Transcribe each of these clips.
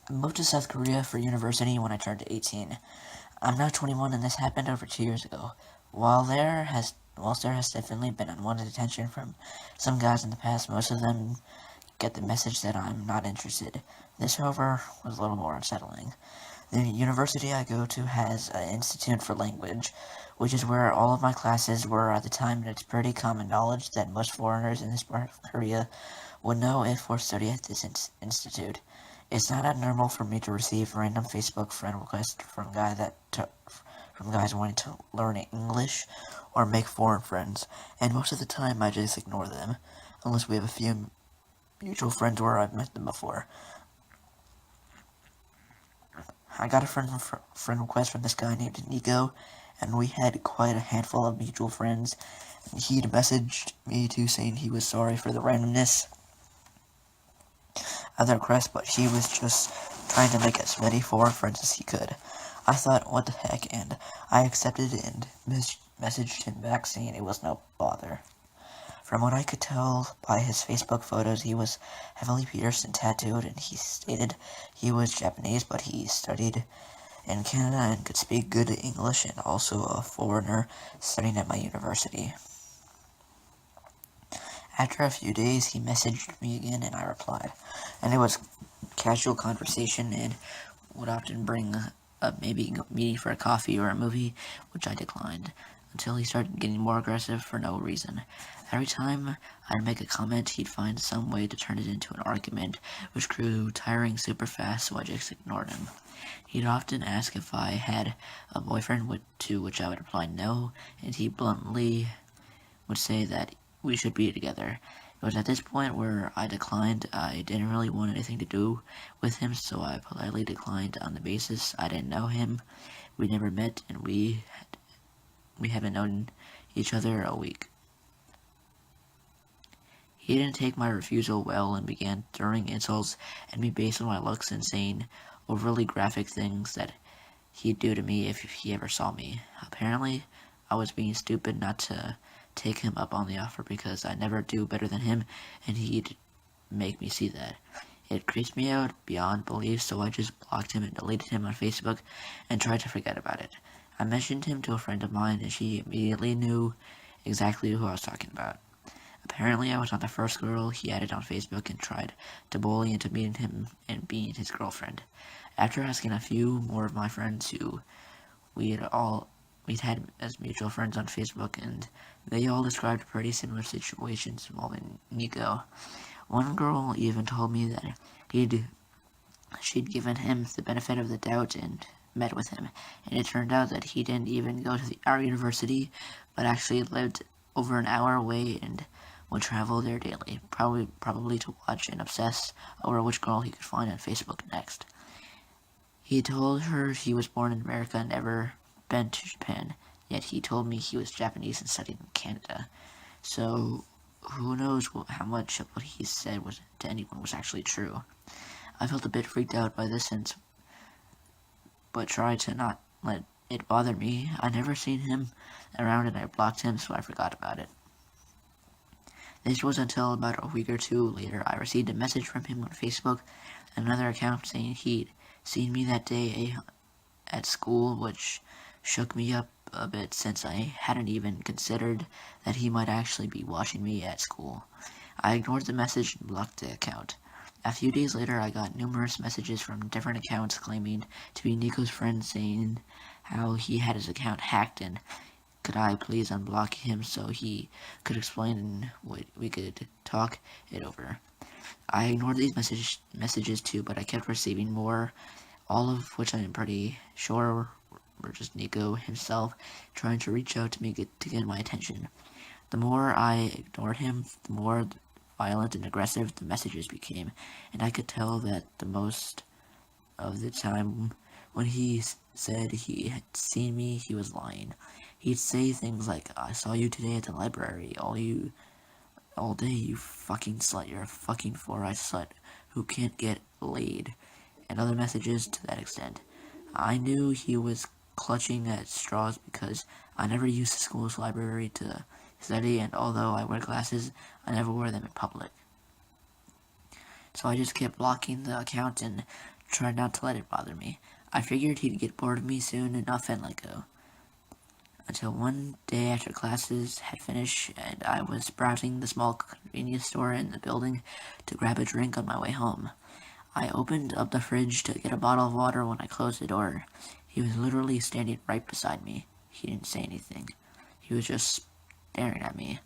I moved to South Korea for university when I turned 18. I'm now 21 and this happened over 2 years ago. Whilst there has definitely been unwanted attention from some guys in the past, most of them get the message that I'm not interested. This, however, was a little more unsettling. The university I go to has an institute for language, which is where all of my classes were at the time, and it's pretty common knowledge that most foreigners in this part of Korea would know if or study at this institute. It's not abnormal for me to receive random Facebook friend requests from from guys wanting to learn English or make foreign friends, and most of the time I just ignore them, unless we have a few mutual friends where I've met them before. I got a friend request from this guy named Nico, and we had quite a handful of mutual friends. He'd messaged me too, saying he was sorry for the randomness of the request, but he was just trying to make as many foreign friends as he could. I thought, what the heck, and I accepted and messaged him back saying it was no bother. From what I could tell by his Facebook photos, he was heavily pierced and tattooed, and he stated he was Japanese, but he studied in Canada and could speak good English, and also a foreigner studying at my university. After a few days, he messaged me again, and I replied. And it was casual conversation, and would often bring up maybe meeting for a coffee or a movie, which I declined, until he started getting more aggressive for no reason. Every time I'd make a comment, he'd find some way to turn it into an argument, which grew tiring super fast, so I just ignored him. He'd often ask if I had a boyfriend, to which I would reply no, and he bluntly would say that we should be together. It was at this point where I declined. I didn't really want anything to do with him, so I politely declined on the basis I didn't know him. We never met, and we haven't known each other a week. He didn't take my refusal well and began throwing insults at me based on my looks and saying overly graphic things that he'd do to me if he ever saw me. Apparently, I was being stupid not to take him up on the offer because I never do better than him, and he'd make me see that. It creeps me out beyond belief, so I just blocked him and deleted him on Facebook and tried to forget about it. I mentioned him to a friend of mine, and she immediately knew exactly who I was talking about. Apparently, I was not the first girl he added on Facebook and tried to bully into meeting him and being his girlfriend. After asking a few more of my friends who we'd had as mutual friends on Facebook, and they all described pretty similar situations involving Nico. One girl even told me that she'd given him the benefit of the doubt and met with him, and it turned out that he didn't even go to our university, but actually lived over an hour away and would travel there daily, probably to watch and obsess over which girl he could find on Facebook next. He told her he was born in America and never been to Japan, yet he told me he was Japanese and studied in Canada. So, who knows how much of what he said to anyone was actually true. I felt a bit freaked out by this, but tried to not let it bother me. I never seen him around and I blocked him, so I forgot about it. This was until about a week or two later I received a message from him on Facebook, another account saying he'd seen me that day at school, which shook me up a bit since I hadn't even considered that he might actually be watching me at school. I ignored the message and blocked the account. A few days later, I got numerous messages from different accounts claiming to be Nico's friend, saying how he had his account hacked and could I please unblock him so he could explain and we could talk it over. I ignored these messages too, but I kept receiving more, all of which I'm pretty sure were just Nico himself trying to reach out to me to get my attention. The more I ignored him, the more violent and aggressive the messages became, and I could tell that the most of the time when he said he had seen me, he was lying. He'd say things like, I saw you today at the library, all day, you fucking slut, you're a fucking four-eyed slut who can't get laid, and other messages to that extent. I knew he was clutching at straws because I never used the school's library to study, and although I wear glasses, I never wear them in public. So I just kept blocking the account and tried not to let it bother me. I figured he'd get bored of me soon enough and let go. Until one day after classes had finished and I was browsing the small convenience store in the building to grab a drink on my way home. I opened up the fridge to get a bottle of water when I closed the door. He was literally standing right beside me. He didn't say anything. He was just staring at me.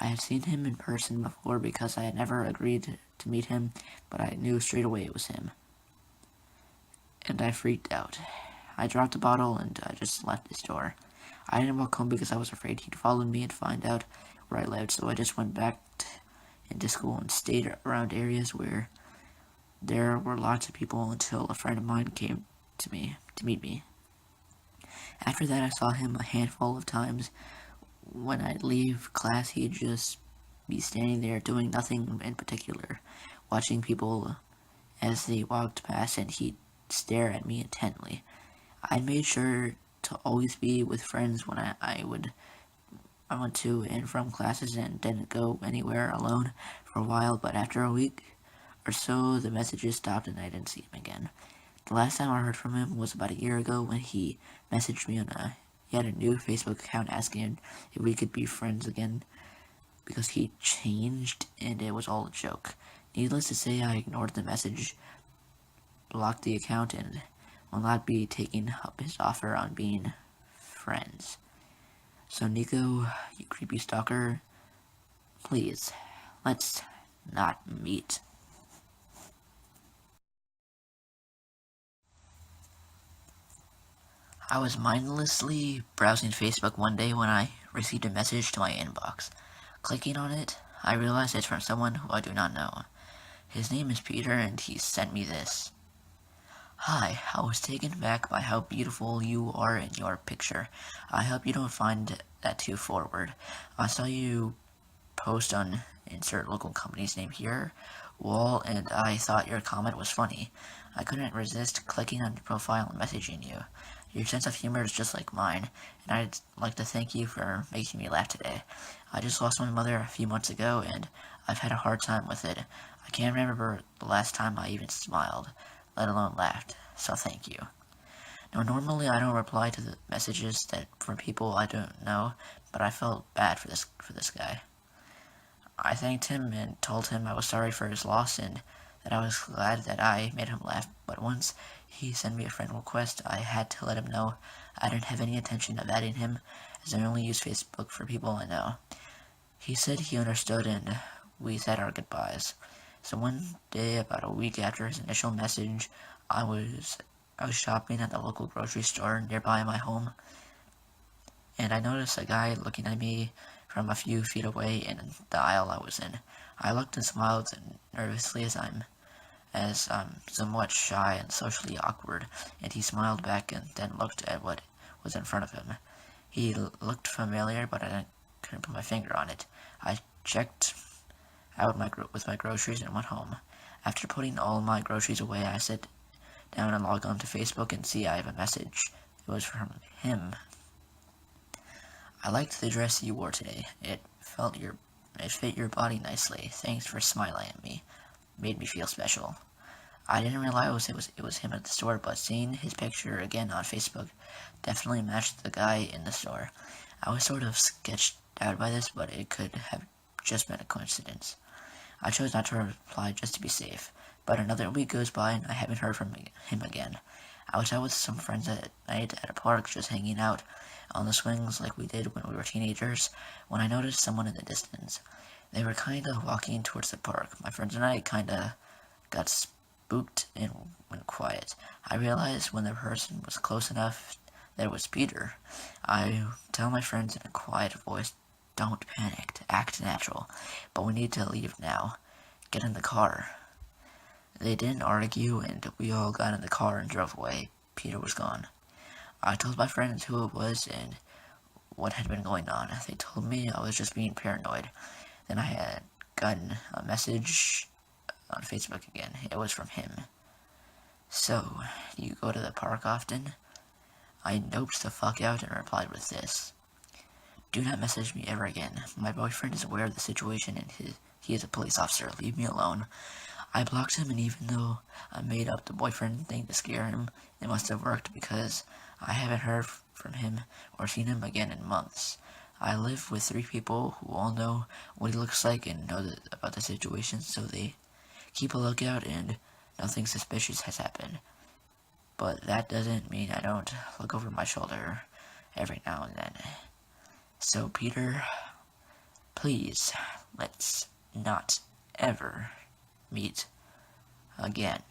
I had seen him in person before because I had never agreed to meet him, but I knew straight away it was him. And I freaked out. I dropped the bottle and I just left the store. I didn't walk home because I was afraid he'd follow me and find out where I lived, so I just went back into school and stayed around areas where there were lots of people until a friend of mine came to meet me. After that, I saw him a handful of times. When I'd leave class, he'd just be standing there doing nothing in particular, watching people as they walked past, and he'd stare at me intently. I made sure to always be with friends when I went to and from classes and didn't go anywhere alone for a while, but after a week or so, the messages stopped and I didn't see him again. The last time I heard from him was about a year ago when he messaged me on yet a new Facebook account asking if we could be friends again because he changed and it was all a joke. Needless to say, I ignored the message, blocked the account, and will not be taking up his offer on being friends. So Nico, you creepy stalker, please, let's not meet. I was mindlessly browsing Facebook one day when I received a message to my inbox. Clicking on it, I realized it's from someone who I do not know. His name is Peter and he sent me this. Hi, I was taken back by how beautiful you are in your picture. I hope you don't find that too forward. I saw you post on insert local company's name here, wall, and I thought your comment was funny. I couldn't resist clicking on your profile and messaging you. Your sense of humor is just like mine, and I'd like to thank you for making me laugh today. I just lost my mother a few months ago, and I've had a hard time with it. I can't remember the last time I even smiled, let alone laughed, so thank you. Now, normally I don't reply to the messages that from people I don't know, but I felt bad for this guy. I thanked him and told him I was sorry for his loss and that I was glad that I made him laugh, but once he sent me a friend request, I had to let him know I didn't have any intention of adding him, as I only use Facebook for people I know. He said he understood and we said our goodbyes. So one day, about a week after his initial message, I was shopping at the local grocery store nearby my home, and I noticed a guy looking at me from a few feet away in the aisle I was in. I looked and smiled nervously as I'm somewhat shy and socially awkward, and he smiled back and then looked at what was in front of him. He looked familiar, but I couldn't put my finger on it. I checked out with my groceries and went home. After putting all my groceries away, I sat down and logged on to Facebook and see I have a message. It was from him. I liked the dress you wore today. It fit your body nicely. Thanks for smiling at me. Made me feel special. I didn't realize it was him at the store, but seeing his picture again on Facebook definitely matched the guy in the store. I was sort of sketched out by this, but it could have just been a coincidence. I chose not to reply just to be safe, but another week goes by and I haven't heard from him again. I was out with some friends at night at a park just hanging out on the swings like we did when we were teenagers, when I noticed someone in the distance. They were kinda walking towards the park. My friends and I kinda got spooked and went quiet. I realized when the person was close enough that it was Peter. I tell my friends in a quiet voice, don't panic, act natural, but we need to leave now. Get in the car. They didn't argue and we all got in the car and drove away. Peter was gone. I told my friends who it was and what had been going on. They told me I was just being paranoid. Then I had gotten a message on Facebook again. It was from him. So, do you go to the park often? I noped the fuck out and replied with this. Do not message me ever again. My boyfriend is aware of the situation and he is a police officer. Leave me alone. I blocked him, and even though I made up the boyfriend thing to scare him, it must have worked because I haven't heard from him or seen him again in months. I live with 3 people who all know what he looks like and know about the situation, so they keep a lookout and nothing suspicious has happened. But that doesn't mean I don't look over my shoulder every now and then. So Peter, please, let's not ever meet again.